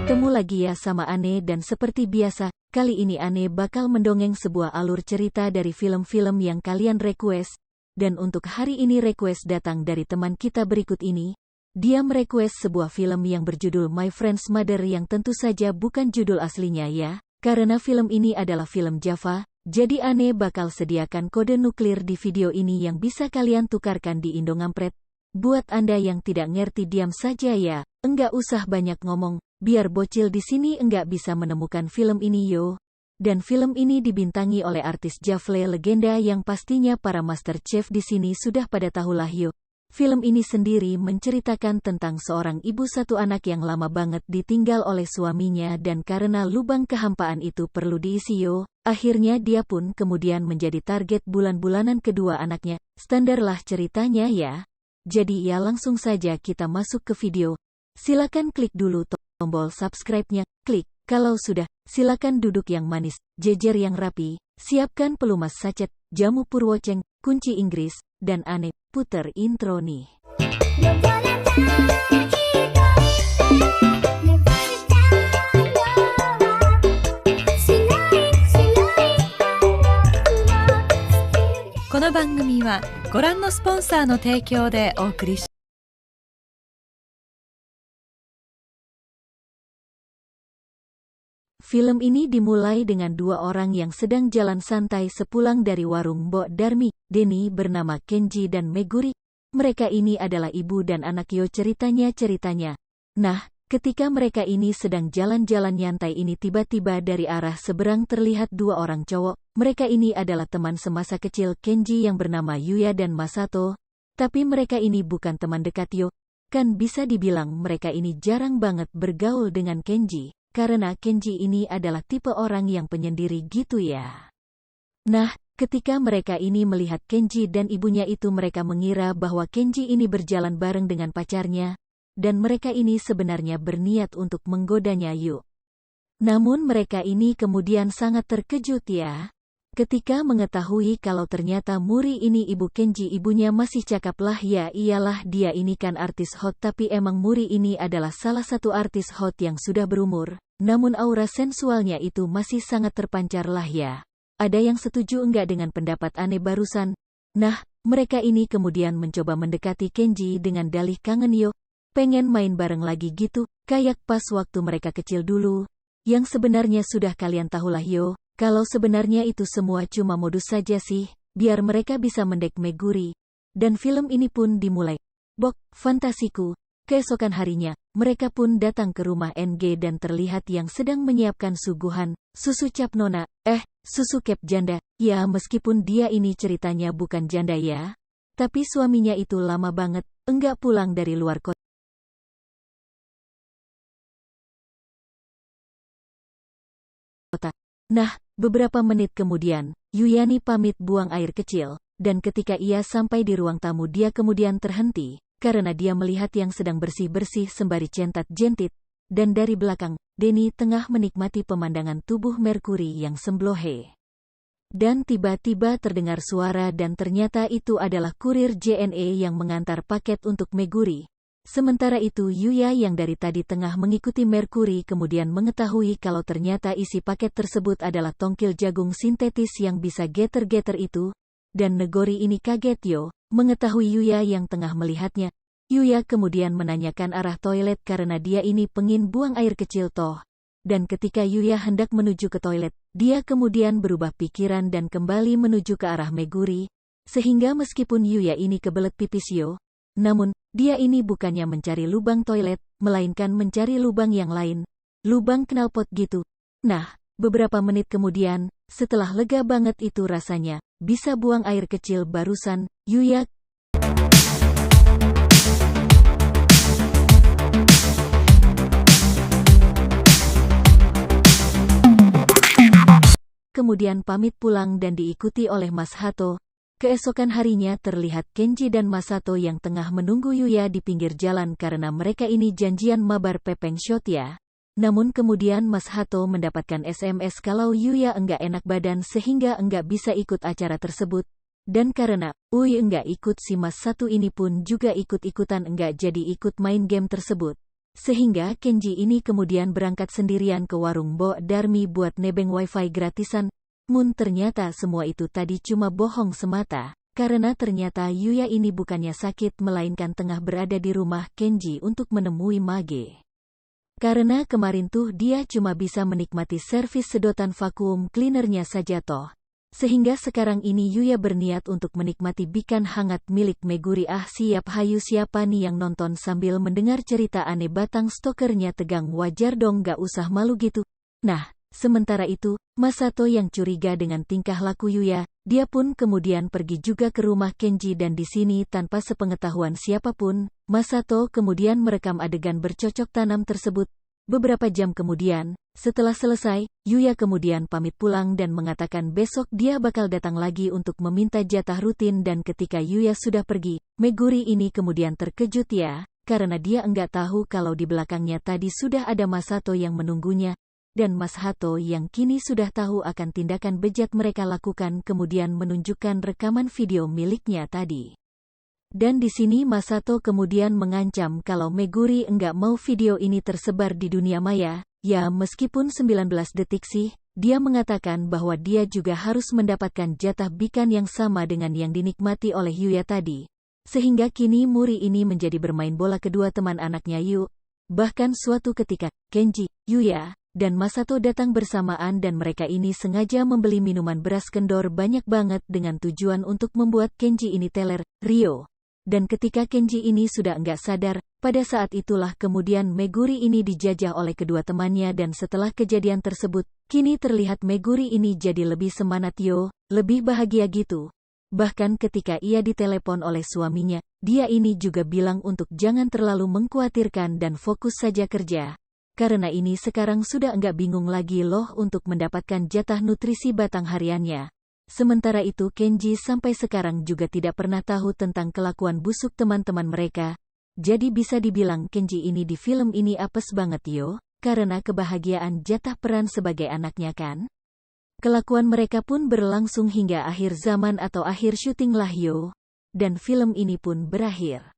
Ketemu lagi ya sama Ane dan seperti biasa, kali ini Ane bakal mendongeng sebuah alur cerita dari film-film yang kalian request. Dan untuk hari ini request datang dari teman kita berikut ini. Dia merequest sebuah film yang berjudul My Friend's Mother yang tentu saja bukan judul aslinya ya. Karena film ini adalah film Java, jadi Ane bakal sediakan kode nuklir di video ini yang bisa kalian tukarkan di Indomaret. Buat Anda yang tidak ngerti diam saja ya, enggak usah banyak ngomong. Biar bocil di sini enggak bisa menemukan film ini yo. Dan film ini dibintangi oleh artis Javle legenda yang pastinya para master chef di sini sudah pada tahu lah yo. Film ini sendiri menceritakan tentang seorang ibu satu anak yang lama banget ditinggal oleh suaminya dan karena lubang kehampaan itu perlu diisi yo. Akhirnya dia pun kemudian menjadi target bulan-bulanan kedua anaknya. Standarlah ceritanya ya. Jadi ya langsung saja kita masuk ke video. Silakan klik dulu tombol subscribe-nya, klik. Kalau sudah, silakan duduk yang manis, jejer yang rapi, siapkan pelumas sachet, jamu purwoceng, kunci Inggris, dan Ane puter intro nih. Kono bangumi wa goran no sponsor no teikyo de ookuri shimasu. Film ini dimulai dengan dua orang yang sedang jalan santai sepulang dari warung Mbok Darmi, Denny bernama Kenji dan Meguri. Mereka ini adalah ibu dan anak yo ceritanya. Nah, ketika mereka ini sedang jalan-jalan nyantai ini tiba-tiba dari arah seberang terlihat dua orang cowok. Mereka ini adalah teman semasa kecil Kenji yang bernama Yuya dan Masato. Tapi mereka ini bukan teman dekat yo. Kan bisa dibilang mereka ini jarang banget bergaul dengan Kenji. Karena Kenji ini adalah tipe orang yang penyendiri gitu ya. Nah, ketika mereka ini melihat Kenji dan ibunya itu mereka mengira bahwa Kenji ini berjalan bareng dengan pacarnya, dan mereka ini sebenarnya berniat untuk menggodanya yuk. Namun mereka ini kemudian sangat terkejut ya. Ketika mengetahui kalau ternyata Muri ini ibu Kenji ibunya masih cakap lah ya iyalah dia ini kan artis hot tapi emang Muri ini adalah salah satu artis hot yang sudah berumur, namun aura sensualnya itu masih sangat terpancar lah ya. Ada yang setuju enggak dengan pendapat Ane barusan? Nah, mereka ini kemudian mencoba mendekati Kenji dengan dalih kangen yo, pengen main bareng lagi gitu, kayak pas waktu mereka kecil dulu. Yang sebenarnya sudah kalian tahulah yo. Kalau sebenarnya itu semua cuma modus saja sih, biar mereka bisa mendek Meguri. Dan film ini pun dimulai. Bok, fantasiku. Keesokan harinya, mereka pun datang ke rumah NG dan terlihat yang sedang menyiapkan suguhan, susu cap nona, susu cap janda. Ya meskipun dia ini ceritanya bukan janda ya. Tapi suaminya itu lama banget, enggak pulang dari luar kota. Nah, beberapa menit kemudian, Yuyani pamit buang air kecil, dan ketika ia sampai di ruang tamu dia kemudian terhenti, karena dia melihat yang sedang bersih-bersih sembari centat-jentit, dan dari belakang, Denny tengah menikmati pemandangan tubuh Mercury yang semblohe. Dan tiba-tiba terdengar suara dan ternyata itu adalah kurir JNE yang mengantar paket untuk Meguri. Sementara itu Yuya yang dari tadi tengah mengikuti Mercury kemudian mengetahui kalau ternyata isi paket tersebut adalah tongkil jagung sintetis yang bisa geter-geter itu. Dan Negori ini kaget yo, mengetahui Yuya yang tengah melihatnya. Yuya kemudian menanyakan arah toilet karena dia ini pengin buang air kecil toh. Dan ketika Yuya hendak menuju ke toilet, dia kemudian berubah pikiran dan kembali menuju ke arah Meguri. Sehingga meskipun Yuya ini kebelet pipis yo, namun, dia ini bukannya mencari lubang toilet, melainkan mencari lubang yang lain. Lubang knalpot gitu. Nah, beberapa menit kemudian, setelah lega banget itu rasanya, bisa buang air kecil barusan, Yuya kemudian pamit pulang dan diikuti oleh Mas Hato. Keesokan harinya terlihat Kenji dan Masato yang tengah menunggu Yuya di pinggir jalan karena mereka ini janjian mabar pepeng shot ya. Namun kemudian Mas Hato mendapatkan SMS kalau Yuya enggak enak badan sehingga enggak bisa ikut acara tersebut. Dan karena Uy enggak ikut si Mas Satu ini pun juga ikut-ikutan enggak jadi ikut main game tersebut. Sehingga Kenji ini kemudian berangkat sendirian ke warung Mbok Darmi buat nebeng wifi gratisan. Ternyata semua itu tadi cuma bohong semata. Karena ternyata Yuya ini bukannya sakit melainkan tengah berada di rumah Kenji untuk menemui Mage. Karena kemarin tuh dia cuma bisa menikmati servis sedotan vacuum cleanernya saja toh. Sehingga sekarang ini Yuya berniat untuk menikmati bikan hangat milik Meguri. Siap hayu, siapa nih yang nonton sambil mendengar cerita aneh batang stokernya tegang, wajar dong gak usah malu gitu. Nah, sementara itu, Masato yang curiga dengan tingkah laku Yuya, dia pun kemudian pergi juga ke rumah Kenji dan di sini tanpa sepengetahuan siapapun, Masato kemudian merekam adegan bercocok tanam tersebut. Beberapa jam kemudian, setelah selesai, Yuya kemudian pamit pulang dan mengatakan besok dia bakal datang lagi untuk meminta jatah rutin dan ketika Yuya sudah pergi, Meguri ini kemudian terkejut ya, karena dia enggak tahu kalau di belakangnya tadi sudah ada Masato yang menunggunya. Dan Masato yang kini sudah tahu akan tindakan bejat mereka lakukan kemudian menunjukkan rekaman video miliknya tadi. Dan di sini Masato kemudian mengancam kalau Meguri enggak mau video ini tersebar di dunia maya, ya meskipun 19 detik sih, dia mengatakan bahwa dia juga harus mendapatkan jatah bikan yang sama dengan yang dinikmati oleh Yuya tadi. Sehingga kini Muri ini menjadi bermain bola kedua teman anaknya Yu. Bahkan suatu ketika, Kenji, Yuya, dan Masato datang bersamaan dan mereka ini sengaja membeli minuman beras kendor banyak banget dengan tujuan untuk membuat Kenji ini teler, Rio. Dan ketika Kenji ini sudah enggak sadar, pada saat itulah kemudian Meguri ini dijajah oleh kedua temannya dan setelah kejadian tersebut, kini terlihat Meguri ini jadi lebih semangat yo, lebih bahagia gitu. Bahkan ketika ia ditelepon oleh suaminya, dia ini juga bilang untuk jangan terlalu mengkhawatirkan dan fokus saja kerja. Karena ini sekarang sudah enggak bingung lagi loh untuk mendapatkan jatah nutrisi batang hariannya. Sementara itu Kenji sampai sekarang juga tidak pernah tahu tentang kelakuan busuk teman-teman mereka. Jadi bisa dibilang Kenji ini di film ini apes banget yo, karena kebahagiaan jatah peran sebagai anaknya kan. Kelakuan mereka pun berlangsung hingga akhir zaman atau akhir syuting lah yo. Dan film ini pun berakhir.